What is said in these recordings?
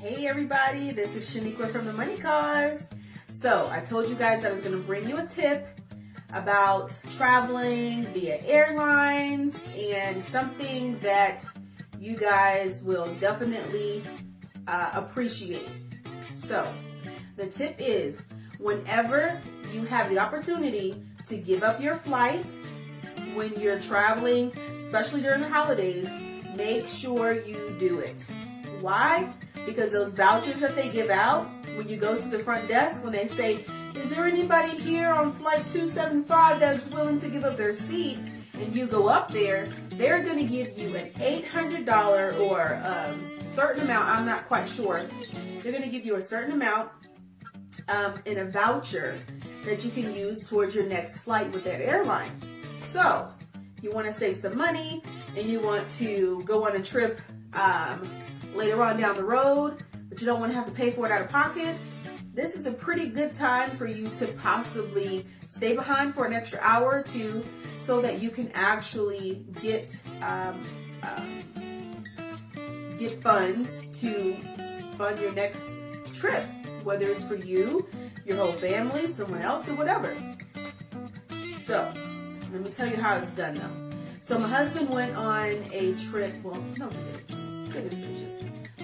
Hey everybody, this is Shaniqua from The Money Cause. So I told you guys I was going to bring you a tip about traveling via airlines and something that you guys will definitely appreciate. So the tip is, whenever you have the opportunity to give up your flight when you're traveling, especially during the holidays, make sure you do it. Why? Because those vouchers that they give out when you go to the front desk, when they say, is there anybody here on flight 275 that's willing to give up their seat? And you go up there, they're going to give you an $800 or a certain amount, I'm not quite sure. They're going to give you a certain amount in a voucher that you can use towards your next flight with that airline. So, you want to save some money and you want to go on a trip later on down the road, but you don't want to have to pay for it out of pocket, this is a pretty good time for you to possibly stay behind for an extra hour or two so that you can actually get funds to fund your next trip, whether it's for you, your whole family, someone else, or whatever. So, let me tell you how it's done though. So my husband went on a trip, well, no, he didn't. Goodness gracious.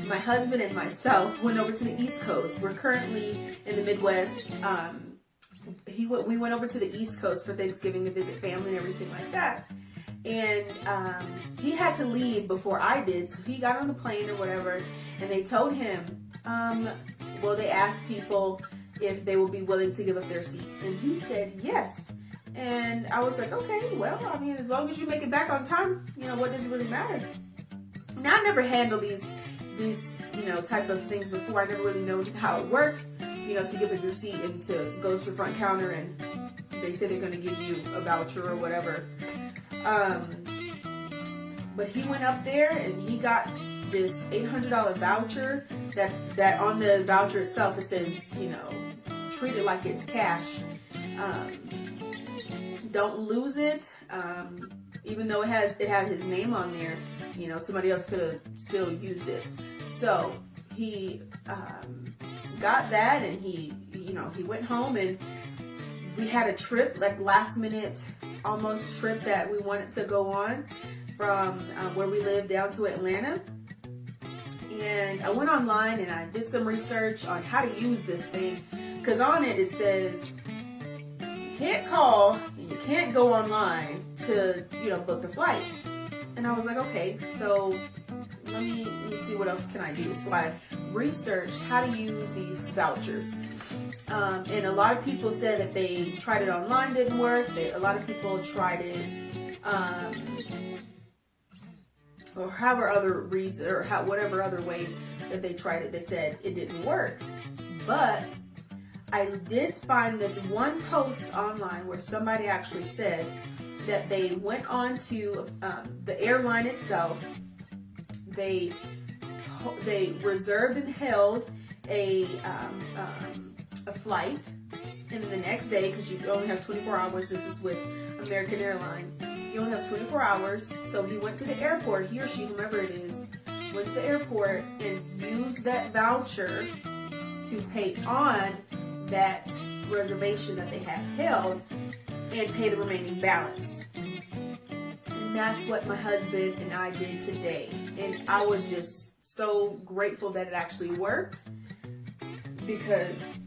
My husband and myself went over to the East Coast. We're currently in the Midwest. We went over to the East Coast for Thanksgiving to visit family and everything like that. And he had to leave before I did, so he got on the plane or whatever, and they told him, they asked people if they would be willing to give up their seat. And he said yes. And I was like, okay, well, I mean, as long as you make it back on time, what does it really matter? Now, I never handled these type of things before. I never really know how it worked, to give up your seat and to go to the front counter and they say they're going to give you a voucher or whatever. But he went up there and he got this $800 voucher that on the voucher itself, it says, treat it like it's cash. Don't lose it. Even though it had his name on there, somebody else could have still used it. So he got that, and he went home, and we had a trip, like last minute almost trip that we wanted to go on from where we live down to Atlanta. And I went online and I did some research on how to use this thing, because on it says you can't call and you can't go online to book the flights. And I was like, okay, so let me see what else can I do. So I researched how to use these vouchers. And a lot of people said that they tried it online, didn't work. A lot of people tried it, or whatever other way that they tried it, they said it didn't work. But I did find this one post online where somebody actually said that they went on to the airline itself. They reserved and held a flight, and then the next day, because you only have 24 hours, this is with American Airlines, you only have 24 hours, so he went to the airport, he or she, whomever it is, went to the airport and used that voucher to pay on that reservation that they had held and pay the remaining balance. And that's what my husband and I did today. And I was just so grateful that it actually worked, because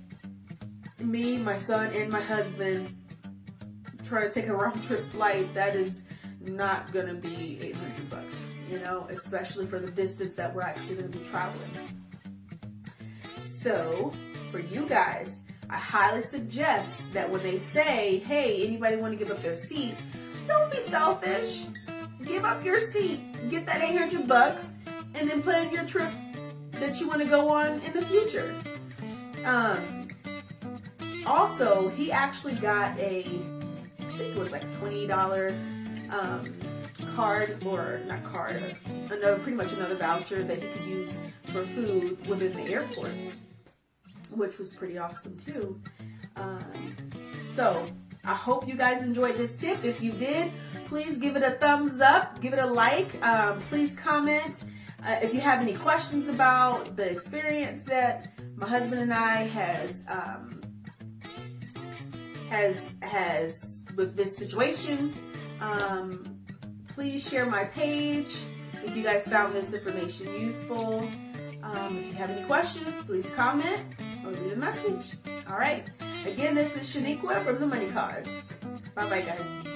me, my son, and my husband trying to take a round trip flight, that is not gonna be $800, especially for the distance that we're actually gonna be traveling. So for you guys, I highly suggest that when they say, hey, anybody want to give up their seat, don't be selfish. Give up your seat, get that $800, and then plan your trip that you want to go on in the future. Also, he actually got I think it was like a $20 card, or not card, pretty much another voucher that he could use for food within the airport, which was pretty awesome too. So I hope you guys enjoyed this tip. If you did, please give it a thumbs up, give it a like, please comment If you have any questions about the experience that my husband and I has with this situation, please share my page if you guys found this information useful. If you have any questions, please comment or leave a message. All right. Again, this is Shaniqua from The Money Cause. Bye-bye, guys.